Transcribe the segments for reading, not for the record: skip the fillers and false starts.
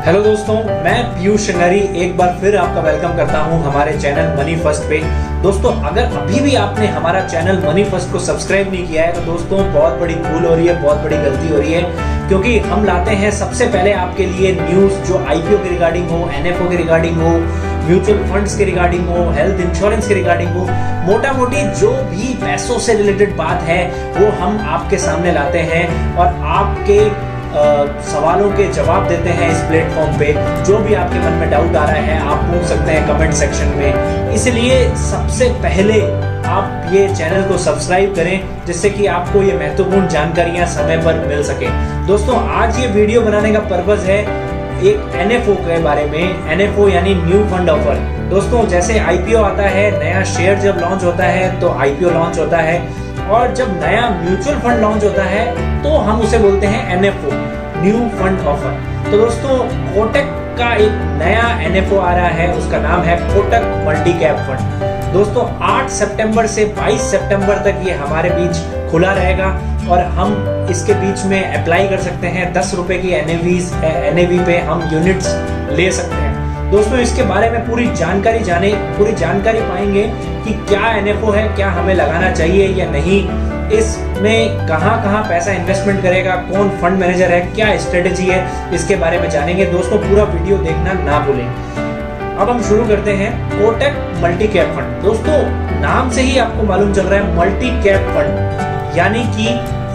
Hello दोस्तों, मैं पीयूष शंगारी एक बार फिर आपका वेलकम करता हूं हमारे चैनल मनी फर्स्ट पे। दोस्तों, अगर अभी भी आपने हमारा चैनल मनी फर्स्ट को सब्सक्राइब नहीं किया है तो दोस्तों बहुत बड़ी भूल हो रही है, बहुत बड़ी गलती हो रही है, क्योंकि हम लाते हैं सबसे पहले आपके लिए न्यूज जो आईपीओ के रिगार्डिंग हो, एनएफओ के रिगार्डिंग हो, म्यूचुअल फंड्स के रिगार्डिंग हो, हेल्थ इंश्योरेंस के रिगार्डिंग हो, मोटा मोटी जो भी पैसों से रिलेटेड बात है वो हम आपके सामने लाते हैं और आपके सवालों के जवाब देते हैं इस प्लेटफॉर्म पे। जो भी आपके मन में डाउट आ रहा है आप पूछ सकते हैं कमेंट सेक्शन में। इसलिए सबसे पहले आप ये चैनल को सब्सक्राइब करें जिससे कि आपको ये महत्वपूर्ण जानकारियां समय पर मिल सके। दोस्तों, आज ये वीडियो बनाने का पर्पस है एक एनएफओ के बारे में। एनएफओ यानी न्यू फंड ऑफर। दोस्तों, जैसे आईपीओ आता है, नया शेयर जब लॉन्च होता है तो आईपीओ लॉन्च होता है, और जब नया म्यूचुअल फंड लॉन्च होता है तो हम उसे बोलते हैं एनएफओ, न्यू फंड ऑफर। तो दोस्तों, कोटक का एक नया एनएफओ आ रहा है, उसका नाम है कोटक मल्टी कैप फंड। दोस्तों, 8 सितंबर से 22 सितंबर तक ये हमारे बीच खुला रहेगा और हम इसके बीच में अप्लाई कर सकते हैं। 10 रुपए की एनएवी पे हम यूनिट्स ले सकते हैं। दोस्तों, इसके बारे में पूरी जानकारी पाएंगे कि क्या एनएफओ है, क्या हमें लगाना चाहिए या नहीं, इसमें कहां पैसा इन्वेस्टमेंट करेगा, कौन फंड मैनेजर है, क्या स्ट्रेटेजी है, इसके बारे में जानेंगे। दोस्तों, पूरा वीडियो देखना ना भूलें। अब हम शुरू करते हैं कोटक मल्टी कैप फंड। दोस्तों, नाम से ही आपको मालूम चल रहा है मल्टी कैप फंड, यानी कि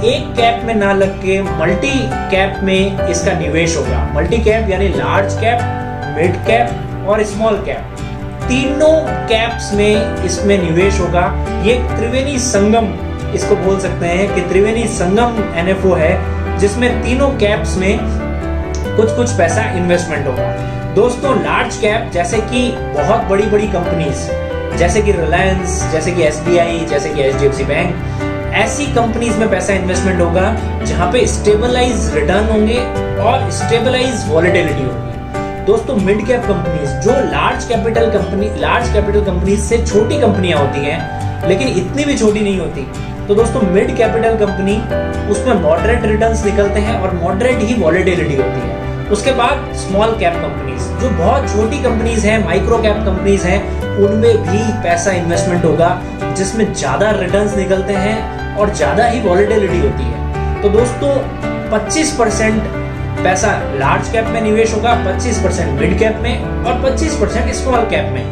एक कैप में ना लग के मल्टी कैप में इसका निवेश होगा। मल्टी कैप यानी लार्ज कैप, मिड कैप और स्मॉल कैप, तीनों कैप्स में इसमें निवेश होगा। ये त्रिवेणी संगम इसको बोल सकते हैं कि त्रिवेणी संगम एनएफओ है जिसमें तीनों कैप्स में कुछ पैसा इन्वेस्टमेंट होगा। दोस्तों, लार्ज कैप जैसे कि बहुत बड़ी कंपनीज जैसे कि रिलायंस, जैसे कि एसबीआई, जैसे कि एचडीएफसी बैंक, ऐसी कंपनीज में पैसा इन्वेस्टमेंट होगा जहां पे स्टेबलाइज रिटर्न होंगे और स्टेबलाइज वॉलेटिलिटी होगी। दोस्तों, मिड कैप कंपनीज जो लार्ज कैपिटल कंपनीज से छोटी कंपनियां होती हैं लेकिन इतनी भी छोटी नहीं होती। तो दोस्तों, मिड कैपिटल कंपनी उसमें मॉडरेट रिटर्न्स निकलते हैं और मॉडरेट ही वॉलेटिलिटी होती है। उसके बाद स्मॉल कैप कंपनीज जो बहुत छोटी कंपनीज हैं, माइक्रो कैप कंपनीज हैं, उनमें भी पैसा इन्वेस्टमेंट होगा जिसमें ज्यादा रिटर्न्स निकलते हैं और ज्यादा ही वॉलेटिलिटी होती है। तो दोस्तों, 25% पैसा लार्ज कैप में निवेश होगा, 25% मिड कैप में और 25% स्मॉल कैप में,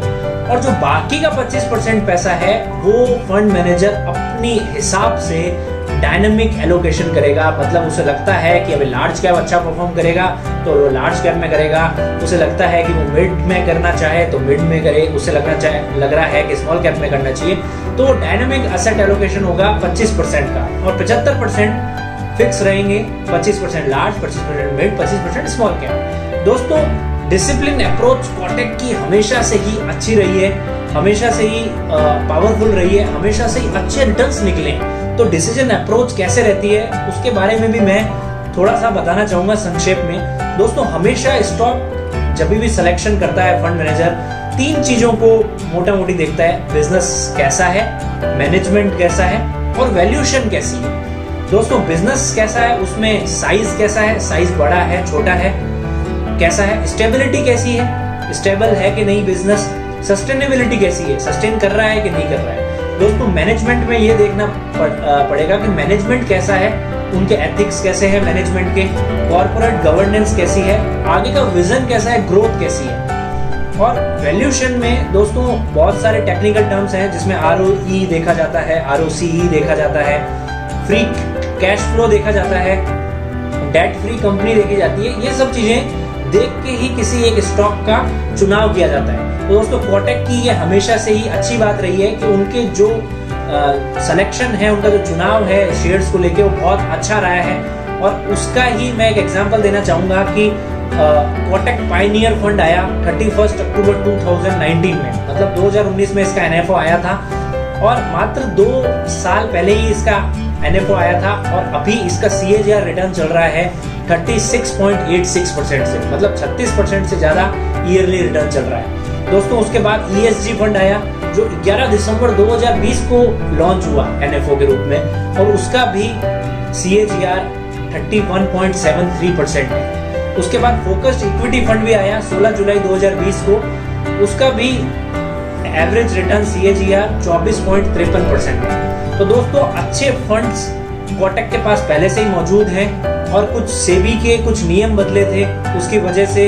और जो बाकी का 25% पैसा है वो फंड मैनेजर अपनी हिसाब से डायनामिक एलोकेशन करेगा। मतलब उसे लगता है कि अभी लार्ज कैप अच्छा परफॉर्म करेगा तो वो लार्ज कैप में करेगा, उसे लगता है कि वो मिड में करना चाहे तो मिड में करे, उसे लग रहा है कि स्मॉल कैप में करना चाहिए, तो डायनामिक एसेट एलोकेशन होगा 25% का, और 75% फिक्स रहेंगे। 25% लार्ज, 25% मिड, 25% स्मॉल कैप। दोस्तों, डिसिप्लिन अप्रोच कोटक की हमेशा से ही अच्छी रही है, हमेशा से ही पावरफुल रही है, हमेशा से ही अच्छे रिटर्न्स निकले। तो डिसीजन अप्रोच कैसे रहती है उसके बारे में भी मैं थोड़ा सा बताना चाहूंगा संक्षेप में। दोस्तों, हमेशा स्टॉक जब भी सिलेक्शन करता है फंड मैनेजर 3 चीजों को मोटा मोटी देखता है। बिजनेस कैसा है, मैनेजमेंट कैसा है और वैल्यूएशन कैसी है। दोस्तों, बिजनेस कैसा है, उसमें साइज कैसा है, साइज बड़ा है, छोटा है, कैसा है, स्टेबिलिटी कैसी है, स्टेबल है कि नहीं बिजनेस, सस्टेनेबिलिटी कैसी है, सस्टेन कर रहा है कि नहीं कर रहा है। दोस्तों, मैनेजमेंट में ये देखना पड़ेगा कि मैनेजमेंट कैसा है, उनके एथिक्स कैसे हैं मैनेजमेंट के, कॉर्पोरेट गवर्नेंस कैसी है, आगे का विजन कैसा है, ग्रोथ कैसी है। और वैल्यूएशन में दोस्तों बहुत सारे टेक्निकल टर्म्स हैं जिसमें ROE देखा जाता है, ROCE देखा जाता है, फ्री कैश फ्लो देखा जाता है, डेट फ्री कंपनी देखी जाती है। ये सब चीजें देख के ही किसी एक स्टॉक का चुनाव किया जाता है। तो दोस्तों, कोटक की ये हमेशा से ही अच्छी बात रही है कि उनके जो सिलेक्शन है, उनका जो चुनाव है शेयर्स को लेके वो बहुत अच्छा रहा है। और उसका ही मैं एक एग्जांपल देना चाहूंगा कि कोटक पायनियर फंड आया 31 अक्टूबर 2019 में, मतलब 2019 में इसका एनएफओ आया था और मात्र 2 साल पहले ही इसका एनएफओ आया था और अभी इसका CAGR रिटर्न चल रहा है 36.86% से, मतलब 36% से ज्यादा ईयरली रिटर्न चल रहा है। दोस्तों, उसके बाद ESG फंड आया जो 11 दिसंबर 2020 को लॉन्च हुआ एनएफओ के रूप में और उसका भी CAGR 31.73% है। उसके बाद फोकस्ड इक्विटी फंड भी आया 16 जुलाई 2020 को, उसका भी एवरेज रिटर्न CAGR 24.53%। तो दोस्तों अच्छे फंड्स कोटक के पास पहले से ही मौजूद हैं और कुछ सेबी के कुछ नियम बदले थे, उसकी वजह से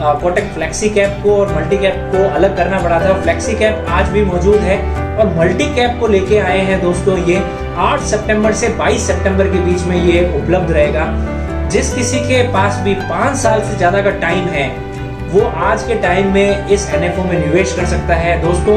कोटक फ्लेक्सी कैप को और मल्टी कैप को अलग करना पड़ा था। फ्लेक्सी कैप आज भी मौजूद है और मल्टी कैप को लेके आए हैं दोस्तों, ये 8 सितंबर से 22 सितंबर के बीच में ये उपलब्ध रहेगा। जिस किसी के पास भी 5 साल से ज्यादा का टाइम है वो आज के टाइम में इस NFO में निवेश कर सकता है। दोस्तों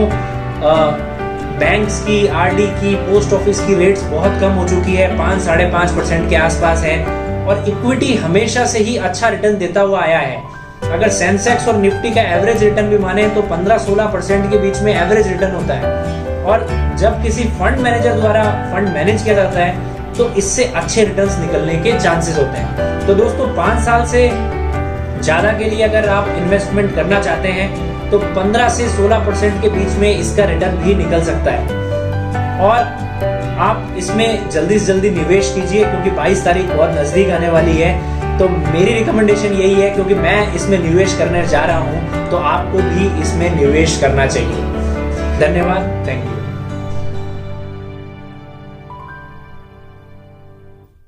बैंक्स की, RD की, पोस्ट ऑफिस की रेट्स बहुत कम हो चुकी है, 5-5.5% के आसपास है और इक्विटी हमेशा से ही अच्छा रिटर्न देता हुआ आया है। अगर सेंसेक्स और निफ्टी का एवरेज रिटर्न भी माने तो 15-16% के बीच में एवरेज रिटर्न होता है और जब किसी फंड मैनेजर द्वारा फंड मैनेज किया जाता है तो इससे अच्छे रिटर्न्स निकलने के चांसेस होते हैं। तो दोस्तों 5 साल से ज्यादा के लिए अगर आप इन्वेस्टमेंट करना चाहते हैं तो 15 से 16% के बीच में इसका रिटर्न भी निकल सकता है और आप इसमें जल्दी से जल्दी निवेश कीजिए क्योंकि 22 तारीख बहुत नजदीक आने वाली है। तो मेरी रिकमेंडेशन यही है, क्योंकि मैं इसमें निवेश करने जा रहा हूं तो आपको भी इसमें निवेश करना चाहिए। धन्यवाद, थैंक यू।